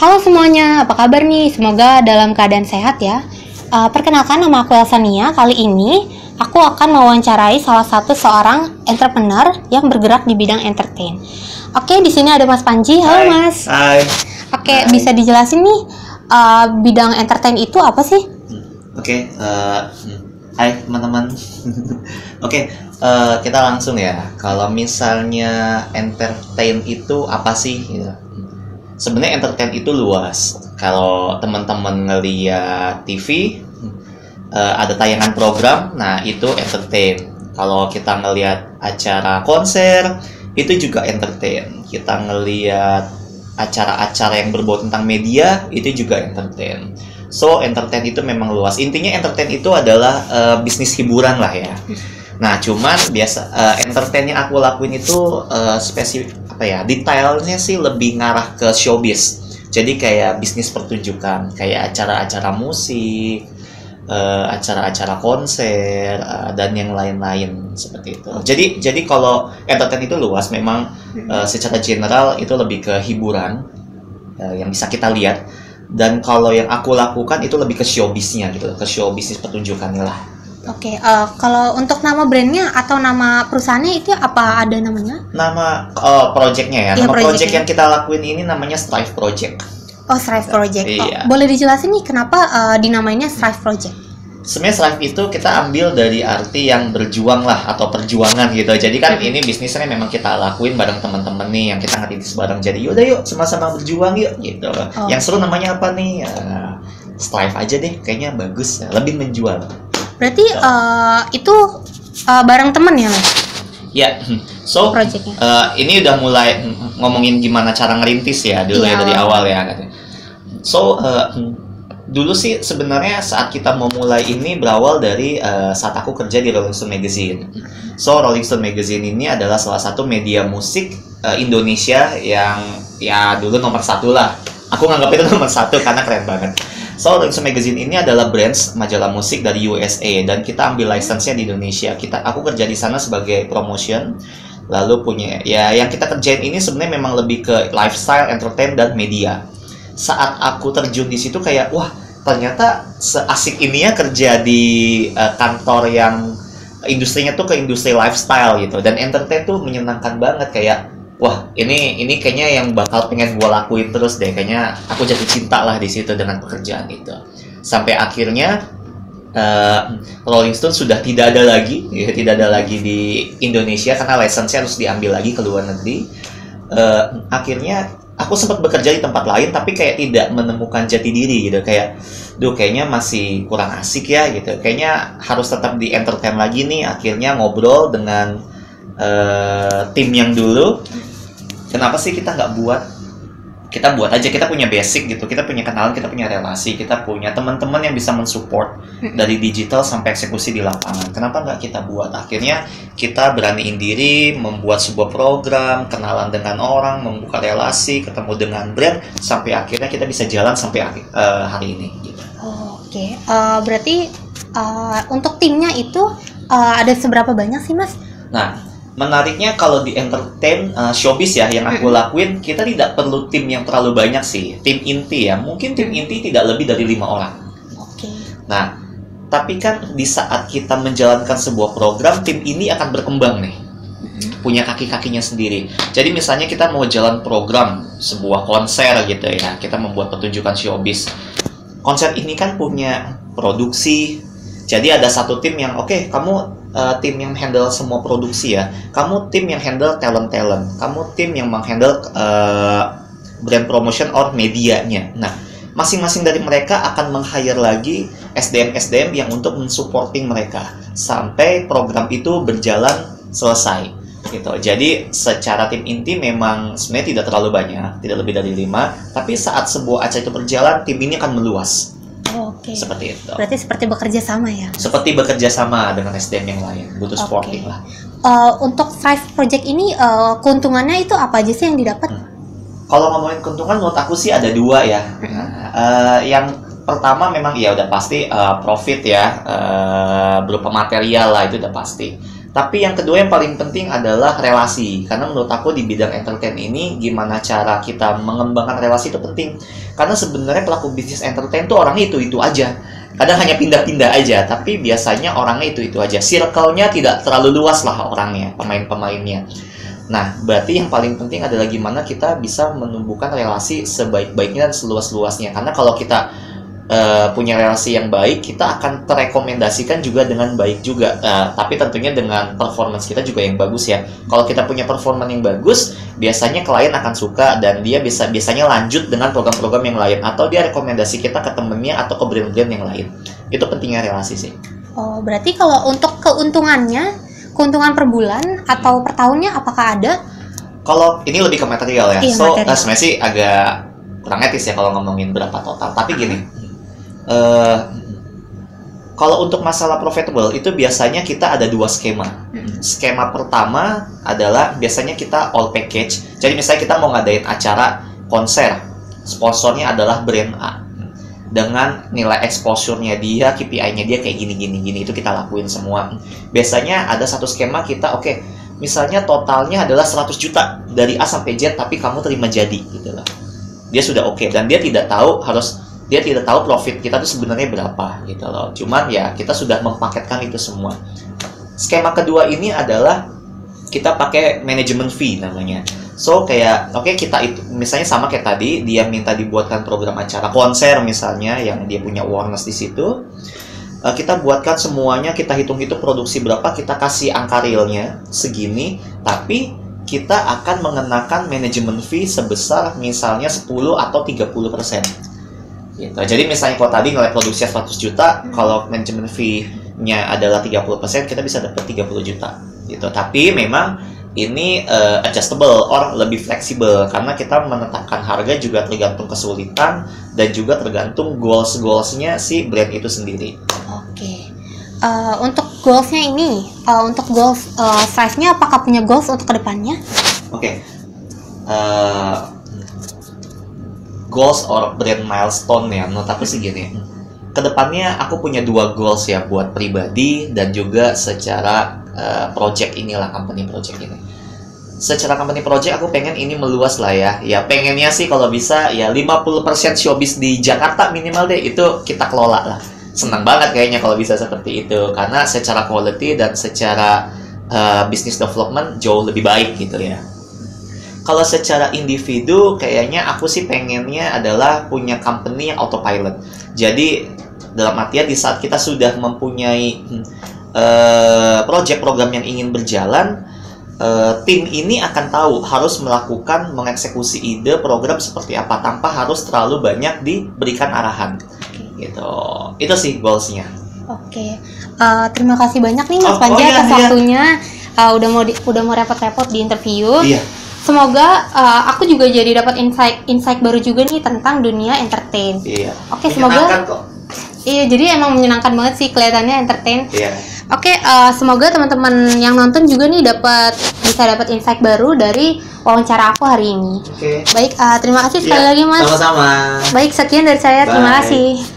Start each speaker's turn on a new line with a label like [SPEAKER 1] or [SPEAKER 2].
[SPEAKER 1] Halo semuanya, apa kabar nih? Semoga dalam keadaan sehat ya. Perkenalkan, nama aku Elsania. Kali ini aku akan mewawancarai salah satu seorang entrepreneur yang bergerak di bidang entertain. Oke, di sini ada Mas Panji. Halo Mas.
[SPEAKER 2] Hai.
[SPEAKER 1] Oke,
[SPEAKER 2] Hai.
[SPEAKER 1] bisa dijelasin nih bidang entertain itu apa sih?
[SPEAKER 2] Oke, hai teman-teman. Oke, kita langsung ya. Kalau misalnya entertain itu apa sih? Gitu. Sebenarnya entertain itu luas. Kalau teman-teman ngeliat TV, ada tayangan program, nah itu entertain. Kalau kita ngeliat acara konser, itu juga entertain. Kita ngeliat acara-acara yang berbau tentang media, itu juga entertain. So, entertain itu memang luas. Intinya entertain itu adalah bisnis hiburan lah ya. Nah, cuman entertain yang aku lakuin itu spesifik detailnya sih lebih ngarah ke showbiz. Jadi kayak bisnis pertunjukan, kayak acara-acara musik, acara-acara konser, dan yang lain-lain seperti itu. Jadi kalau entertain itu luas, memang secara general itu lebih ke hiburan yang bisa kita lihat. Dan kalau yang aku lakukan itu lebih ke showbiznya gitu, ke show bisnis pertunjukannya lah.
[SPEAKER 1] Oke, kalau untuk nama brandnya atau nama perusahaannya itu apa, ada namanya?
[SPEAKER 2] Nama projectnya ya,
[SPEAKER 1] Iya,
[SPEAKER 2] nama project
[SPEAKER 1] projectnya.
[SPEAKER 2] yang kita lakuin ini namanya Strive Project.
[SPEAKER 1] Oh, Strive Project.
[SPEAKER 2] Iya.
[SPEAKER 1] Boleh dijelasin nih kenapa dinamainnya Strive Project?
[SPEAKER 2] Sebenarnya Strive itu kita ambil dari arti yang berjuang lah atau perjuangan gitu. Jadi kan ini bisnisnya memang kita lakuin bareng teman-teman nih yang kita ngerintis bareng. Jadi yuk sama-sama berjuang yuk gitu.
[SPEAKER 1] Oh.
[SPEAKER 2] Yang seru namanya apa nih? Strive aja deh, kayaknya bagus, lebih menjual.
[SPEAKER 1] Berarti itu bareng temen ya Mas?
[SPEAKER 2] Ya, so
[SPEAKER 1] Projectnya.
[SPEAKER 2] ini udah mulai ngomongin gimana cara ngerintis ya dulu
[SPEAKER 1] Iya,
[SPEAKER 2] ya dari awal ya katanya. So dulu sih sebenarnya saat kita mau mulai ini berawal dari saat aku kerja di Rolling Stone Magazine. So Rolling Stone Magazine ini adalah salah satu media musik Indonesia yang ya dulu nomor satu lah. Aku nganggap itu nomor satu karena keren banget. So Rolling Stone Magazine ini adalah brands majalah musik dari USA dan kita ambil license-nya di Indonesia. Aku kerja di sana sebagai promotion. Lalu punya ya yang kita kerjain ini sebenarnya memang lebih ke lifestyle, entertain dan media. Saat aku terjun di situ kayak wah, ternyata seasik ini ya kerja di kantor yang industrinya tuh ke industri lifestyle gitu. Dan entertain tuh menyenangkan banget, kayak wah, ini kayaknya yang bakal pengen gue lakuin terus deh. Kayaknya aku jatuh cinta lah di situ dengan pekerjaan itu. Sampai akhirnya Rolling Stone sudah tidak ada lagi di Indonesia karena license-nya harus diambil lagi ke luar negeri. Akhirnya aku sempat bekerja di tempat lain tapi kayak tidak menemukan jati diri gitu. Kayak kayaknya masih kurang asik ya gitu. Kayaknya harus tetap di entertain lagi nih. Akhirnya ngobrol dengan tim yang dulu, kenapa sih kita nggak buat aja, kita punya basic gitu, kita punya kenalan, kita punya relasi, kita punya teman-teman yang bisa mensupport dari digital sampai eksekusi di lapangan. Kenapa nggak kita buat? Akhirnya kita beraniin diri membuat sebuah program, kenalan dengan orang, membuka relasi, ketemu dengan brand, sampai akhirnya kita bisa jalan sampai hari ini gitu.
[SPEAKER 1] Oke. Berarti untuk timnya itu ada seberapa banyak sih Mas?
[SPEAKER 2] Nah, menariknya kalau di entertain showbiz ya yang aku lakuin, kita tidak perlu tim yang terlalu banyak sih. Tim inti ya, mungkin tim inti tidak lebih dari 5 orang.
[SPEAKER 1] Oke.
[SPEAKER 2] Nah, tapi kan di saat kita menjalankan sebuah program, tim ini akan berkembang nih, punya kaki-kakinya sendiri. Jadi misalnya kita mau jalan program sebuah konser gitu ya, kita membuat pertunjukan showbiz. Konser ini kan punya produksi. Jadi ada satu tim yang oke, kamu tim yang handle semua produksi ya, kamu tim yang handle talent, kamu tim yang menghandle brand promotion or medianya. Nah, masing-masing dari mereka akan meng-hire lagi SDM yang untuk mensupporting mereka sampai program itu berjalan selesai gitu. Jadi secara tim inti memang sebenarnya tidak terlalu banyak, tidak lebih dari 5, tapi saat sebuah acara itu berjalan, tim ini akan meluas.
[SPEAKER 1] Oke.
[SPEAKER 2] Seperti itu.
[SPEAKER 1] Berarti seperti bekerja sama ya?
[SPEAKER 2] Seperti bekerja sama dengan SDM yang lain, butuh supporting lah.
[SPEAKER 1] Untuk Strive Project ini keuntungannya itu apa aja sih yang didapat?
[SPEAKER 2] Kalau ngomongin keuntungan, menurut aku sih ada 2 ya. Yang pertama memang ya udah pasti profit ya, berupa material lah, itu udah pasti. Tapi yang kedua yang paling penting adalah relasi. Karena menurut aku di bidang entertain ini, gimana cara kita mengembangkan relasi itu penting. Karena sebenarnya pelaku bisnis entertain tuh orangnya itu-itu aja. Kadang hanya pindah-pindah aja, tapi biasanya orangnya itu-itu aja. Circle-nya tidak terlalu luas lah orangnya, pemain-pemainnya. Nah, berarti yang paling penting adalah gimana kita bisa menumbuhkan relasi sebaik-baiknya dan seluas-luasnya. Karena kalau kita punya relasi yang baik, kita akan terekomendasikan juga dengan baik juga. Tapi tentunya dengan performance kita juga yang bagus ya. Kalau kita punya performance yang bagus, biasanya klien akan suka dan dia biasanya lanjut dengan program-program yang lain, atau dia rekomendasi kita ke temennya atau ke brand-brand yang lain. Itu pentingnya relasi sih.
[SPEAKER 1] Oh, berarti kalau untuk keuntungan per bulan atau per tahunnya apakah ada?
[SPEAKER 2] Kalau ini lebih ke material ya.
[SPEAKER 1] Iya,
[SPEAKER 2] Sebenarnya sih agak kurang etis ya kalau ngomongin berapa total. Tapi gini, kalau untuk masalah profitable itu biasanya kita ada 2 skema. Skema pertama adalah biasanya kita all package. Jadi misalnya kita mau ngadain acara konser, sponsornya adalah brand A, dengan nilai exposure-nya dia, KPI-nya dia kayak gini, itu kita lakuin semua. Biasanya ada satu skema kita, misalnya totalnya adalah 100 juta dari A sampai Z, tapi kamu terima jadi gitu loh. Dia sudah dan dia tidak tahu profit kita tuh sebenarnya berapa gitu loh. Cuman ya kita sudah mempaketkan itu semua. Skema kedua ini adalah kita pakai management fee namanya. So kayak kita itu misalnya sama kayak tadi, dia minta dibuatkan program acara konser misalnya yang dia punya awareness di situ. Kita buatkan semuanya, kita hitung itu produksi berapa, kita kasih angka realnya segini, tapi kita akan mengenakan management fee sebesar misalnya 10 atau 30%. Gitu. Jadi misalnya kalau tadi nilai produksi 100 juta, kalau management fee-nya adalah 30%, kita bisa dapat 30 juta. Gitu. Tapi memang ini adjustable or lebih fleksibel karena kita menetapkan harga juga tergantung kesulitan dan juga tergantung goals-nya si brand itu sendiri.
[SPEAKER 1] Oke. Untuk goals-nya ini, untuk goals size-nya apakah punya goals untuk kedepannya?
[SPEAKER 2] Goals or brand milestone ya, menurut aku sih gini. Kedepannya aku punya 2 goals ya buat pribadi dan juga secara project inilah, company project ini. Secara company project aku pengen ini meluas lah ya. Ya pengennya sih kalau bisa ya 50% showbiz di Jakarta minimal deh, itu kita kelola lah. Senang banget kayaknya kalau bisa seperti itu, karena secara quality dan secara business development jauh lebih baik gitu ya. Kalau secara individu, kayaknya aku sih pengennya adalah punya company yang autopilot. Jadi, dalam artian di saat kita sudah mempunyai project program yang ingin berjalan, tim ini akan tahu harus mengeksekusi ide program seperti apa tanpa harus terlalu banyak diberikan arahan. Gitu. Itu sih goals-nya.
[SPEAKER 1] Oke. Terima kasih banyak nih Mas Panji atas waktunya. Udah mau repot-repot di interview.
[SPEAKER 2] Iya.
[SPEAKER 1] Semoga aku juga jadi dapat insight baru juga nih tentang dunia entertain.
[SPEAKER 2] Iya.
[SPEAKER 1] Oke, semoga. Iya, jadi emang menyenangkan banget sih kelihatannya entertain.
[SPEAKER 2] Iya.
[SPEAKER 1] Oke, semoga teman-teman yang nonton juga nih bisa dapat insight baru dari wawancara aku hari ini.
[SPEAKER 2] Oke.
[SPEAKER 1] Baik, terima kasih sekali lagi Mas.
[SPEAKER 2] Sama-sama.
[SPEAKER 1] Baik, sekian dari saya. Terima kasih.